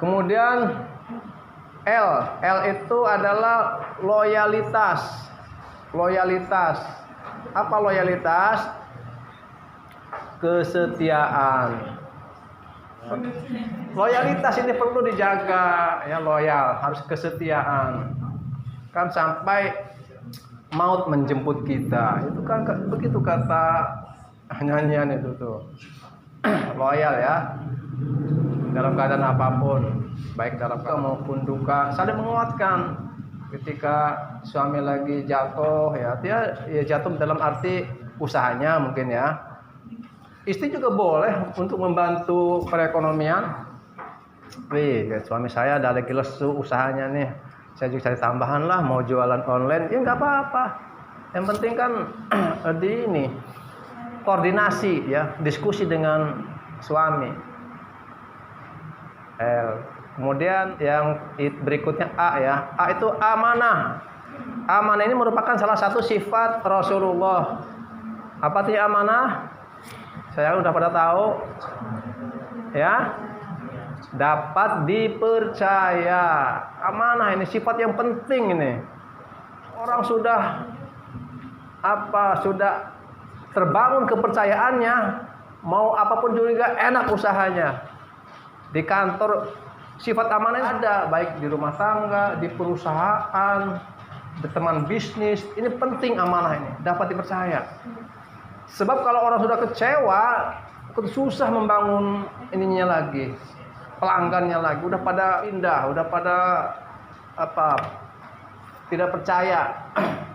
Kemudian L itu adalah loyalitas. Apa loyalitas? Kesetiaan. Loyalitas ini perlu dijaga, ya, loyal, harus kesetiaan. Kan sampai maut menjemput kita. Itu kan begitu kata nyanyian itu tuh. Loyal ya. Dalam keadaan apapun, baik dalam keadaan maupun duka, saling menguatkan. Ketika suami lagi jatuh, ya dia jatuh dalam arti usahanya mungkin ya. Istri juga boleh untuk membantu perekonomian. Suami saya ada lagi lesu usahanya nih, saya juga cari tambahan lah, mau jualan online, ya nggak apa-apa. Yang penting kan koordinasi ya, diskusi dengan suami. Kemudian yang berikutnya A ya. A itu amanah. Amanah ini merupakan salah satu sifat Rasulullah. Apa artinya amanah? Saya udah pada tahu. Ya. Dapat dipercaya. Amanah ini sifat yang penting ini. Orang sudah terbangun kepercayaannya, mau apapun juga enak usahanya. Di kantor sifat amanah ada, baik di rumah tangga, di perusahaan, di teman bisnis. Ini penting amanah ini, dapat dipercaya. Sebab kalau orang sudah kecewa, susah membangun ininya lagi, pelanggannya lagi. Udah pada pindah, udah pada tidak percaya.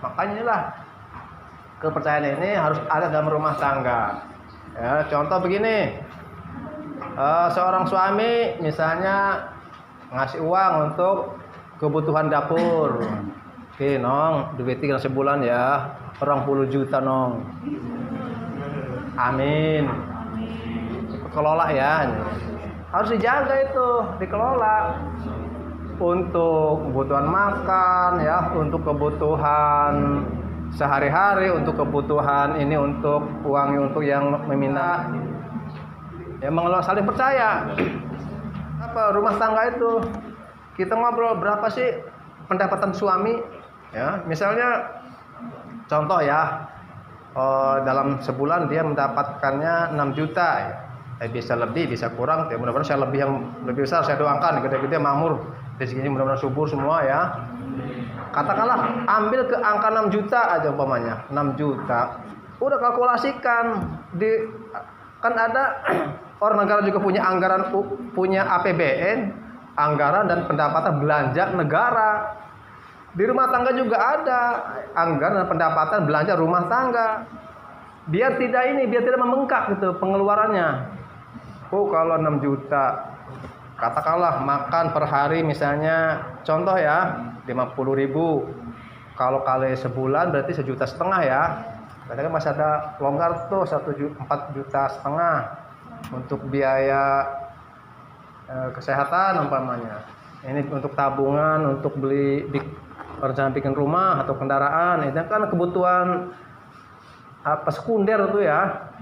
Makanya inilah kepercayaan ini harus ada dalam rumah tangga. Ya, contoh begini. Seorang suami misalnya ngasih uang untuk kebutuhan dapur. Oke, nong, duitnya sebulan ya, 20 juta nong. Amin. Kelola ya. Harus dijaga itu, dikelola. Untuk kebutuhan makan ya, untuk kebutuhan sehari-hari, untuk kebutuhan ini, untuk uangnya untuk yang meminta. Ya, mengelola, saling percaya. Rumah tangga itu kita ngobrol berapa sih pendapatan suami? Ya, misalnya contoh ya, dalam sebulan dia mendapatkannya 6 juta. Ya. Bisa lebih, bisa kurang. Ya, mudah-mudahan saya lebih yang lebih besar saya doakan, gede-gede makmur. Rezekinya mudah-mudahan subur semua ya. Katakanlah ambil ke angka 6 juta aja umpamanya, 6 juta. Udah kalkulasikan kan ada orang negara juga punya anggaran, punya APBN, anggaran dan pendapatan belanja negara. Di rumah tangga juga ada anggaran dan pendapatan belanja rumah tangga. Biar tidak membengkak gitu pengeluarannya. Kalau 6 juta, katakanlah makan per hari misalnya, contoh ya, 50.000. Kalau kali sebulan berarti 1,5 juta ya. Kadang masih ada longgar tuh 4,5 juta untuk biaya kesehatan umpamanya. Ini untuk tabungan, untuk beli rencana bikin rumah atau kendaraan. Itu kan kebutuhan sekunder tuh ya.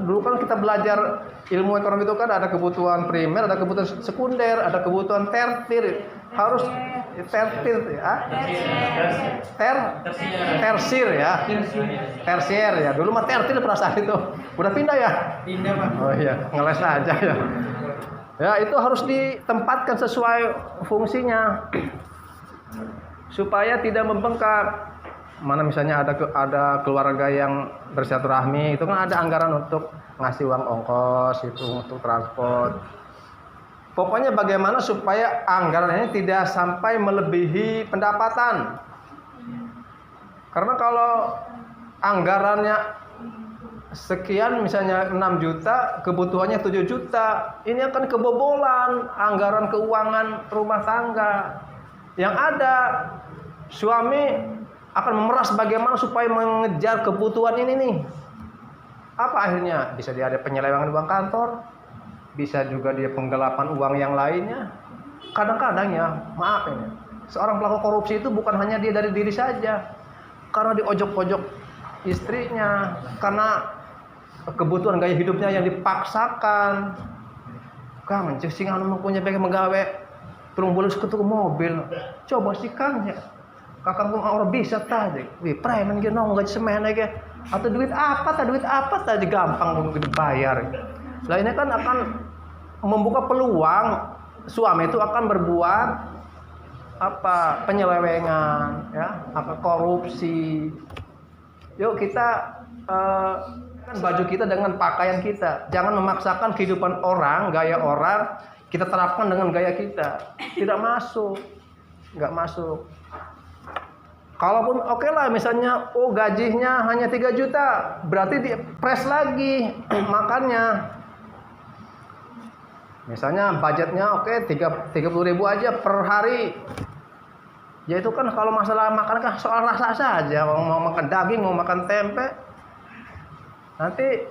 Dulu kan kita belajar ilmu ekonomi itu kan ada kebutuhan primer, ada kebutuhan sekunder, ada kebutuhan tersier. Harus tersier ya. Tersier ya. Tersier ya. Dulu mah tersier perasaan itu. Udah pindah ya? Pindah, Pak. Oh iya, ngeles aja ya. Ya, itu harus ditempatkan sesuai fungsinya. Supaya tidak membengkak. Mana misalnya ada keluarga yang bersilaturahmi, itu kan ada anggaran untuk ngasih uang ongkos, itu untuk transport. Pokoknya bagaimana supaya anggaran ini tidak sampai melebihi pendapatan. Karena kalau anggarannya sekian, misalnya 6 juta, kebutuhannya 7 juta, ini akan kebobolan anggaran keuangan rumah tangga. Yang ada suami akan memeras bagaimana supaya mengejar kebutuhan ini nih. Apa akhirnya? Bisa dia ada penyelewengan uang kantor, bisa juga dia penggelapan uang yang lainnya. Kadang-kadang ya, maaf ini, seorang pelaku korupsi itu bukan hanya dia dari diri saja, karena di ojok-ojok istrinya, karena kebutuhan gaya hidupnya yang dipaksakan, Kang, cek sing anu punya bege menggawe turung boleh ketuk mobil. Coba sih Kang ya. Kakang kung orang bisa tadi. Wih, preman ge nong gaji semen ge. Atau duit apa tadi gampang kung dibayar. Lah ini kan akan membuka peluang suami itu akan berbuat apa? Penyelewengan, ya, apa korupsi. Yuk kita kan baju kita dengan pakaian kita. Jangan memaksakan kehidupan orang, gaya orang kita terapkan dengan gaya kita. Tidak masuk. Enggak masuk. Kalaupun oke lah misalnya gajinya hanya 3 juta, berarti di press lagi makannya. Misalnya budgetnya 30.000 aja per hari. Ya itu kan kalau masalah makan kan soal rasa saja. Mau makan daging, mau makan tempe, nanti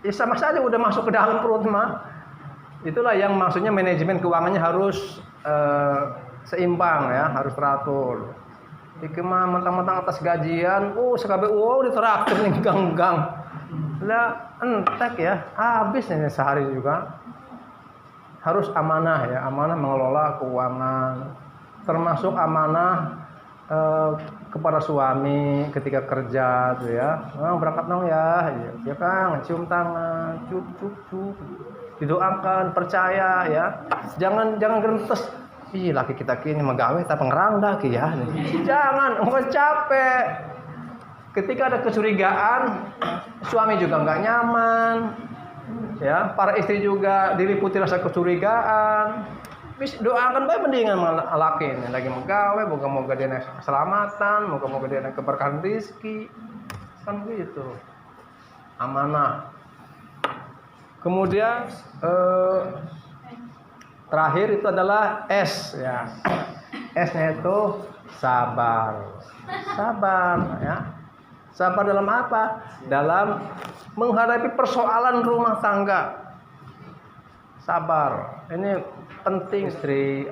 ya sama saja udah masuk ke dalam perut mah. Itulah yang maksudnya manajemen keuangannya harus seimbang ya, harus teratur. Iki mah mentang-mentang atas gajian, sekabe ditraktir nih gang-gang. Lah entek ya, habis ini sehari juga. Harus amanah ya, amanah mengelola keuangan. Termasuk amanah kepada suami ketika kerja tuh ya. Berangkat dong ya. Ya Kang, cium tangan, cup. Didoakan, percaya ya. Jangan gentes. Ih, laki kita kini menggawe tapi ngerangda ki ya. Jangan, enggak capek. Ketika ada kecurigaan, suami juga enggak nyaman. Ya, para istri juga diliputi rasa kecurigaan. Doakan bae mendingan laki ini lagi menggawe, moga-moga dia keselamatan, moga-moga dia keberkahan rezeki. Kan begitu. Amanah. Kemudian terakhir itu adalah S ya. S-nya itu sabar. Sabar ya. Sabar dalam apa? Dalam menghadapi persoalan rumah tangga. Sabar. Ini penting. Istri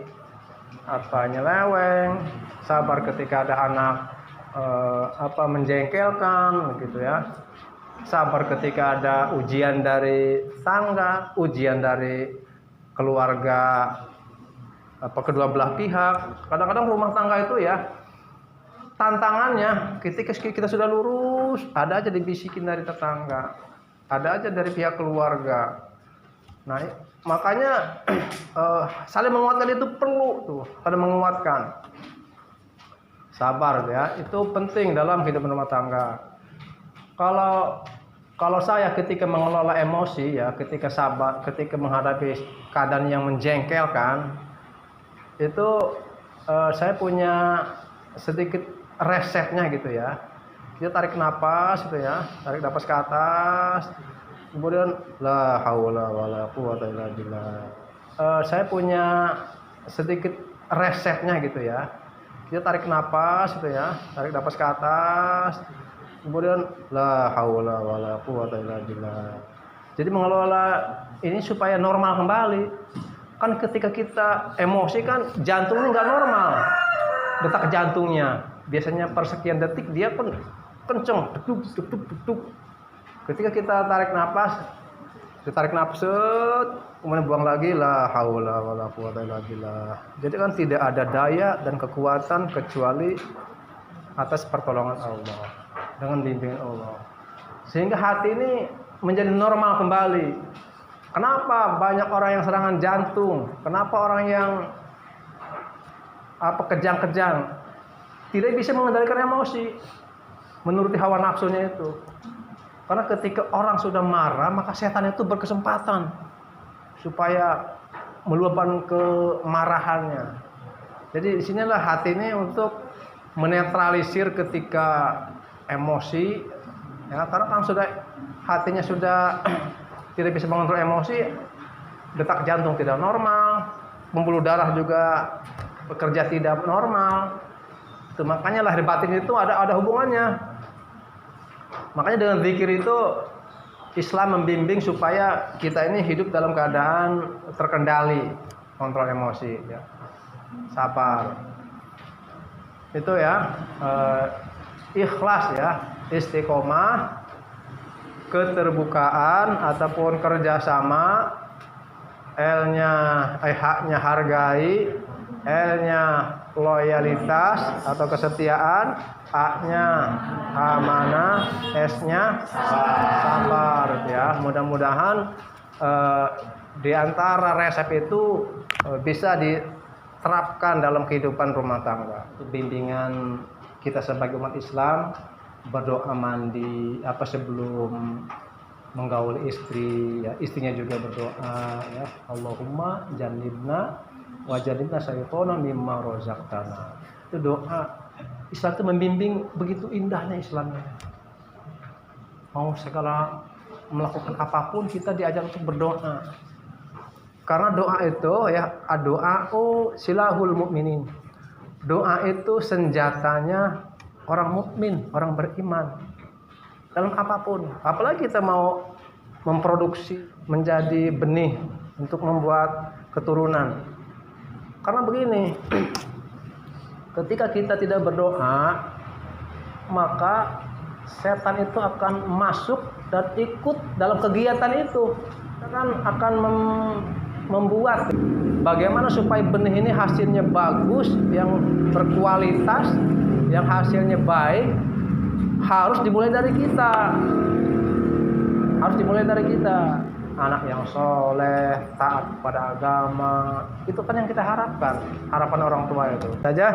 nyeleweng, sabar ketika ada anak menjengkelkan gitu ya. Sabar ketika ada ujian dari tangga, ujian dari keluarga kedua belah pihak. Kadang-kadang rumah tangga itu ya tantangannya ketika kita sudah lurus, ada aja dibisikin dari tetangga, ada aja dari pihak keluarga. Nah, makanya saling menguatkan itu perlu tuh, pada menguatkan. Sabar ya, itu penting dalam kehidupan rumah tangga. Kalau saya ketika mengelola emosi ya, ketika sabar, ketika menghadapi keadaan yang menjengkelkan, itu saya punya sedikit resepnya gitu ya. Kita tarik napas gitu ya, tarik napas ke atas, kemudian la haula wala quwata illa billah. Saya punya sedikit resepnya gitu ya. Kita tarik napas gitu ya, tarik napas ke atas, kemudian la haula wala quwata illa billah. Jadi mengelola ini supaya normal kembali. Kan ketika kita emosi kan jantungnya nggak normal, detak jantungnya. Biasanya per sekian detik dia kan kenceng, duk. Ketika kita tarik napas, kemudian buang lagi la haula wala quwata illa billah. Jadi kan tidak ada daya dan kekuatan kecuali atas pertolongan Allah, dengan bimbingan Allah. Sehingga hati ini menjadi normal kembali. Kenapa banyak orang yang serangan jantung? Kenapa orang yang kejang-kejang? Tidak bisa mengendalikan emosi, menuruti hawa nafsunya itu. Karena ketika orang sudah marah, maka setan itu berkesempatan supaya meluapkan kemarahannya. Jadi disinilah hati ini untuk menetralisir ketika emosi, ya, karena kan hatinya sudah tidak bisa mengontrol emosi, detak jantung tidak normal, pembuluh darah juga bekerja tidak normal. Itu makanya lahir batin itu ada hubungannya. Makanya dengan zikir itu Islam membimbing supaya kita ini hidup dalam keadaan terkendali, kontrol emosi ya. Sabar. Itu ya, ikhlas ya, istiqomah, keterbukaan ataupun kerjasama L-nya H-nya hargai, L-nya loyalitas atau kesetiaan, A-nya amanah, S-nya sabar ya. Mudah-mudahan di antara resep itu bisa diterapkan dalam kehidupan rumah tangga. Bimbingan kita sebagai umat Islam, berdoa mandi sebelum menggauli istri ya, istrinya juga berdoa ya, Allahumma jannibna wa jannibna syaitana mimma razaqtana. Itu doa. Islam itu membimbing, begitu indahnya Islamnya. Mau segala melakukan apapun kita diajar untuk berdoa. Karena doa itu ya, doa silahul mukminin. Doa itu senjatanya orang mukmin, orang beriman. Dalam apapun, apalagi kita mau memproduksi menjadi benih untuk membuat keturunan. Karena begini, ketika kita tidak berdoa, maka setan itu akan masuk dan ikut dalam kegiatan itu, dan akan membuat bagaimana supaya benih ini hasilnya bagus, yang berkualitas, yang hasilnya baik. Harus dimulai dari kita. Harus dimulai dari kita. Anak yang soleh, taat pada agama, itu kan yang kita harapkan. Harapan orang tua itu. Saja.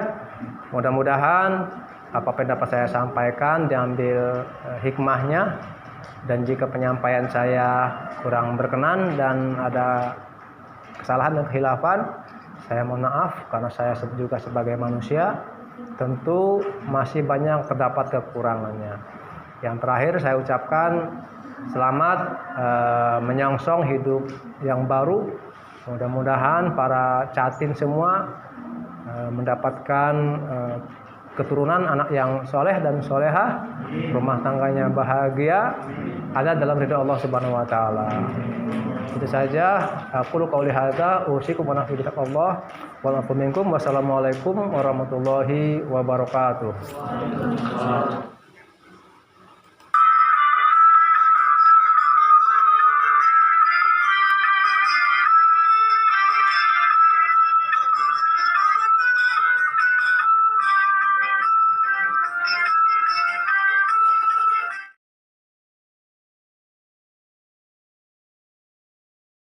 Mudah-mudahan apa yang dapat saya sampaikan diambil hikmahnya, dan jika penyampaian saya kurang berkenan dan ada kesalahan dan khilafan, saya mohon maaf karena saya juga sebagai manusia. Tentu masih banyak terdapat kekurangannya. Yang terakhir saya ucapkan selamat menyongsong hidup yang baru. Mudah-mudahan para catin semua mendapatkan keturunan anak yang soleh dan solehah, rumah tangganya bahagia, ada dalam ridha Allah Subhanahu wa taala. Itu saja. Aku qauli hadza usikum wa nafsi bittaqwallah wa lakum minkum. Wassalamualaikum warahmatullahi wabarakatuh.